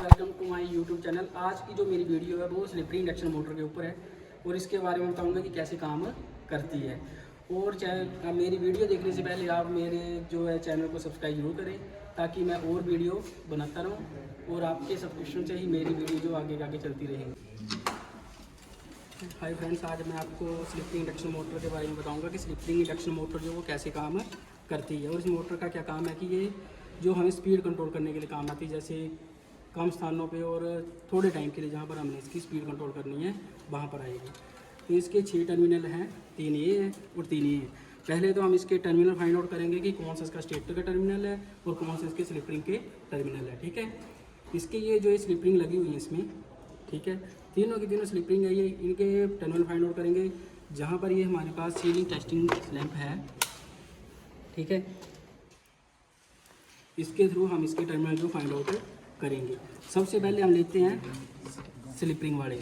Welcome to my YouTube channel. आज की जो मेरी वीडियो है वो स्लिपरी इंडक्शन मोटर के ऊपर है और इसके बारे में बताऊंगा कि कैसे काम करती है। और मेरी वीडियो देखने से पहले आप मेरे जो है चैनल को सब्सक्राइब जरूर करें ताकि मैं और वीडियो बनाता रहूं और आपके सब्सक्रिप्शन से ही मेरी वीडियो जो आगे चलती रहेंगी। हाय फ्रेंड्स, आज मैं आपको स्लिपरी इंडक्शन मोटर के बारे में बताऊँगा कि स्लिपरी इंडक्शन मोटर जो वो कैसे काम करती है और इस मोटर का क्या काम है कि ये जो हमें स्पीड कंट्रोल करने के लिए काम आती है, जैसे कम स्थानों पे और थोड़े टाइम के लिए जहाँ पर हमने इसकी स्पीड कंट्रोल करनी है वहाँ पर आएगी। तो इसके 6 टर्मिनल हैं, 3 ये हैं और 3 ये हैं। पहले तो हम इसके टर्मिनल फाइंड आउट करेंगे कि कौन सा इसका स्टेटर का टर्मिनल है और कौन सा इसके स्लिपरिंग के टर्मिनल है। ठीक है, इसके ये जो स्लिपरिंग लगी हुई है इसमें, ठीक है, तीनों की तीनों स्लिपरिंग है, ये इनके टर्मिनल फाइंड आउट करेंगे जहाँ पर ये हमारे पास सीलिंग टेस्टिंग लैंप है। ठीक है, इसके थ्रू हम इसके टर्मिनल को फाइंड आउट करेंगे। सबसे पहले हम लेते हैं स्लिपरिंग वाले।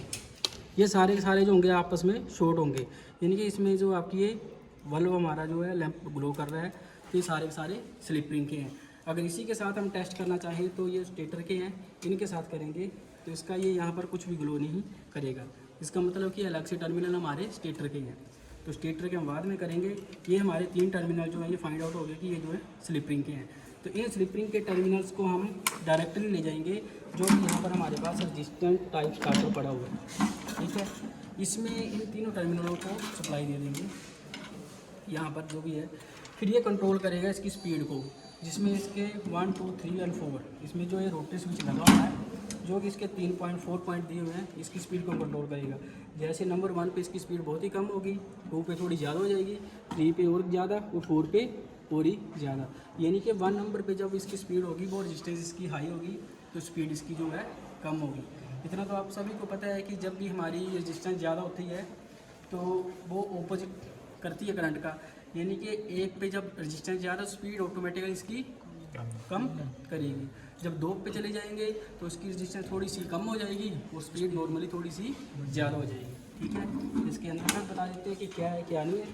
ये सारे के सारे जो होंगे आपस में शॉर्ट होंगे, यानी कि इसमें जो आपकी ये बल्ब हमारा जो है लैंप ग्लो कर रहा है तो ये सारे के सारे स्लिपरिंग के हैं। अगर इसी के साथ हम टेस्ट करना चाहें तो ये स्टेटर के हैं, इनके साथ करेंगे तो इसका ये यहाँ पर कुछ भी ग्लो नहीं करेगा। इसका मतलब कि अलग से टर्मिनल हमारे स्टेटर के हैं, तो स्टेटर के हम बाद में करेंगे। ये हमारे 3 टर्मिनल जो है ये फाइंड आउट हो गए कि ये जो है स्लिपरिंग के हैं। तो इन स्लिपरिंग के टर्मिनल्स को हम डायरेक्टली ले जाएंगे जो कि यहाँ पर हमारे पास रजिस्टेंट टाइप स्टार्टर पड़ा हुआ है। ठीक है, इसमें इन तीनों टर्मिनलों को सप्लाई दे देंगे यहाँ पर जो भी है। फिर ये कंट्रोल करेगा इसकी स्पीड को, जिसमें इसके 1, 2, 3 और 4 इसमें जो है रोटरी स्विच लगा हुआ है जो कि इसके 3.4 पॉइंट दिए हुए हैं, इसकी स्पीड को कंट्रोल करेगा। जैसे नंबर 1 पे इसकी स्पीड बहुत ही कम होगी, 2 पे थोड़ी ज़्यादा हो जाएगी, 3 पे और ज़्यादा और 4 पे और ही ज़्यादा। यानी कि 1 नंबर पे जब इसकी स्पीड होगी वो रजिस्टेंस इसकी हाई होगी तो स्पीड इसकी जो है कम होगी। इतना तो आप सभी को पता है कि जब भी हमारी रजिस्टेंस ज़्यादा होती है तो वो ऑपोजिट करती है करंट का, यानी कि 1 पे जब रजिस्टेंस ज़्यादा स्पीड ऑटोमेटिकली इसकी कम करेगी। जब 2 पे चले जाएंगे तो इसकी रजिस्टेंस थोड़ी सी कम हो जाएगी और स्पीड नॉर्मली थोड़ी सी ज़्यादा हो जाएगी। ठीक है, इसके अंदर हम बता देते हैं कि क्या है क्या नहीं है।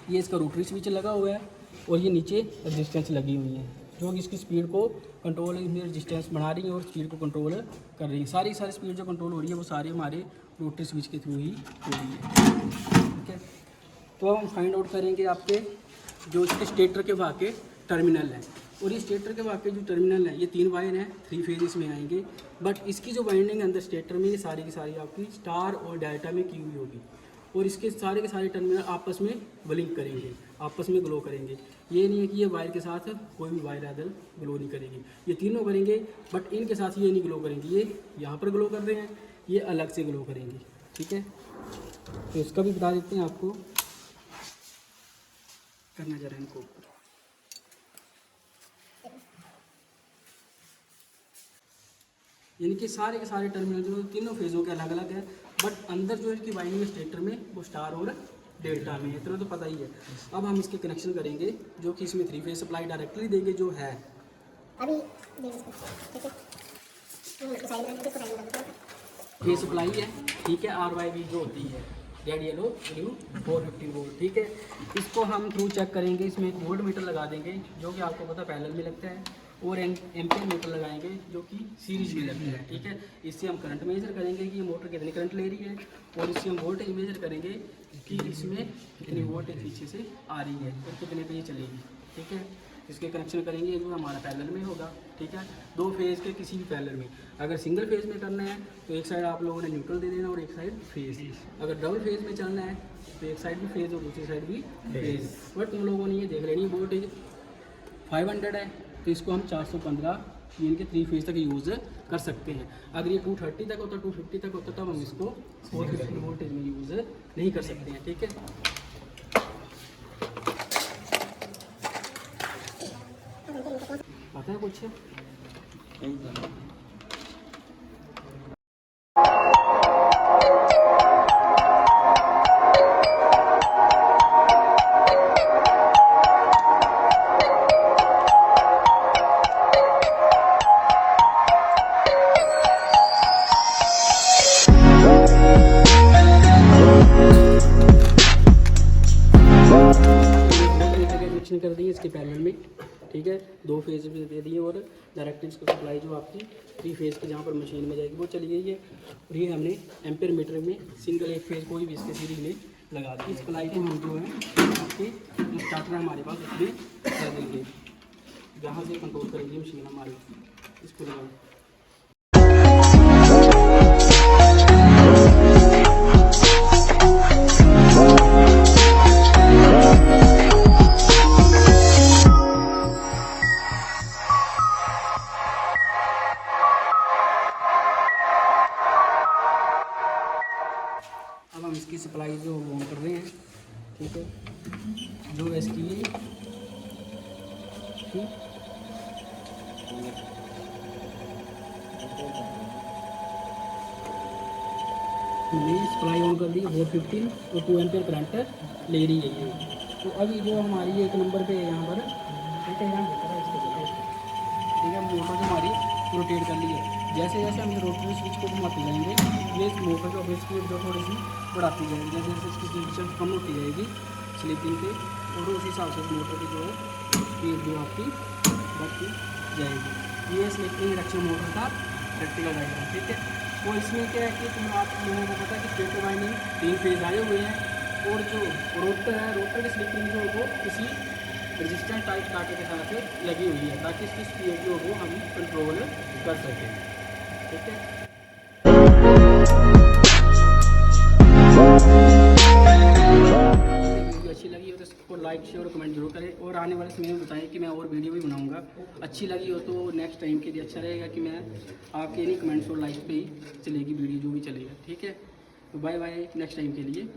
ये इसका रोटरी स्विच लगा हुआ है और ये नीचे रजिस्टेंस लगी हुई है जो कि इसकी स्पीड को कंट्रोल, इसमें रजिस्टेंस बढ़ा रही है और स्पीड को कंट्रोल कर रही है। सारी स्पीड जो कंट्रोल हो रही है वो सारी हमारे रोटरी स्विच के थ्रू ही हो रही है। ठीक है, तो हम फाइंड आउट करेंगे आपके जो इसके स्टेटर के वहाँ के टर्मिनल हैं। और ये स्टेटर के वाकई जो टर्मिनल है ये 3 वायर हैं, 3 फेज इसमें आएंगे। बट इसकी जो वाइंडिंग अंदर स्टेटर में ये सारी की सारी आपकी स्टार और डेल्टा में की हुई होगी और इसके सारे के सारे टर्मिनल आपस में ब्लिंक करेंगे, आपस में ग्लो करेंगे। ये नहीं है कि ये वायर के साथ कोई भी वायर अदर ग्लो नहीं करेगी, ये तीनों करेंगे बट इनके साथ ये नहीं ग्लो करेंगी। ये यहाँ पर ग्लो कर रहे हैं, ये अलग से ग्लो करेंगी। ठीक है, तो इसका भी बता देते हैं आपको, करना जरा इनको। यानी कि सारे के सारे टर्मिनल जो तीनों फेज़ों के अलग अलग है बट अंदर जो इसकी वाइंडिंग स्टेटर में वो स्टार और डेल्टा में है, इतना तो पता ही है। अब हम इसके कनेक्शन करेंगे जो कि इसमें 3 फेज सप्लाई डायरेक्टली देंगे जो है अभी ये सप्लाई है। ठीक है, RYB जो होती है रेड येलो ब्लू 450 वोल्ट। ठीक है, इसको हम थ्रू चेक करेंगे। इसमें एक वोल्ट मीटर लगा देंगे जो कि आपको पता पैरेलल में लगता है और एम्पियर मीटर लगाएंगे जो कि सीरीज में लगता है। ठीक है, इससे हम करंट मेजर करेंगे कि ये मोटर कितनी करंट ले रही है और इससे हम वोल्टेज मेजर करेंगे कि इसमें कितनी वोल्टेज पीछे से आ रही है और कितने पे ये चलेगी। ठीक है, इसके कनेक्शन करेंगे जो हमारा पैरेलल में होगा। ठीक है, 2 फेज़ के किसी भी पैरेलल में। अगर सिंगल फेज़ में करना है तो एक साइड आप लोगों ने न्यूट्रल दे देना और एक साइड फेज़। अगर डबल फेज़ में चलना है तो एक साइड भी फेज़ और दूसरी साइड भी फेज़। बट तुम लोगों ने ये देख लेनी वोल्टेज 500 है तो इसको हम 415 यानी कि 3 फेज तक यूज़ कर सकते हैं। अगर ये 230 तक होता, 250 तक होता तब हम इसको 450 वोल्टेज में यूज़ नहीं कर सकते हैं। ठीक है, पता है कुछ कर दी इसके पैरेलल में। ठीक ठीक है, 2 फेज भी दे दिए और डायरेक्ट इसको सप्लाई जो आपकी 3 फेज की जहाँ पर मशीन में जाएगी वो चली गई है। और ये हमने एम्पेयर मीटर में सिंगल 1 फेज कोई भी इसके सीरीज में लगा दी। सप्लाई को हम जो है आपके जो स्टार्टर हमारे पास उसमें कर देंगे, जहाँ से कंट्रोल करेंगे मशीन हमारी इसको लगा। अब हम इसकी सप्लाई जो ऑन कर रहे हैं, ठीक है, जो इसकी ठीक हमने सप्लाई ऑन कर दी 415 और 2 एम्पियर करंट ले रही है ये। तो अभी जो हमारी 1 नंबर पे यहाँ पर ठीक है, ठीक है, मोटर जो हमारी रोटेट कर ली है। जैसे जैसे हम रोटरी स्विच को घुमाते जाएंगे ये इस मोटर का स्पीड जो थोड़ी सी बढ़ाती जाएगी, जैसे जैसे इसकी स्पीड कम होती जाएगी स्लिपिंग पे, और उस हिसाब से मोटर की जो है स्पीड जो आपकी बढ़ती जाएगी। ये स्लिपिंग रिडक्शन मोटर का प्रैक्टिकल डायग्राम, ठीक है। तो इसमें क्या है कि तुम आप लोगों को पता है कि स्टेटर वाइंडिंग 3 फेज आए हुए हैं, और जो रोटर है रोटर की स्लिपिंग जो है वो किसी रजिस्टेंस टाइप कांटे के साथ लगी हुई है, ताकि इसकी स्पीड जो हो हम कंट्रोल कर सकें, ठीक है। वीडियो अच्छी लगी हो तो इसको लाइक शेयर और कमेंट जरूर करें, और आने वाले समय में बताएं कि मैं और वीडियो भी बनाऊंगा। अच्छी लगी हो तो नेक्स्ट टाइम के लिए अच्छा रहेगा कि मैं आपके नहीं कमेंट्स और लाइक पे ही चलेगी वीडियो जो भी चलेगा, ठीक है। तो बाय बाय नेक्स्ट टाइम के लिए।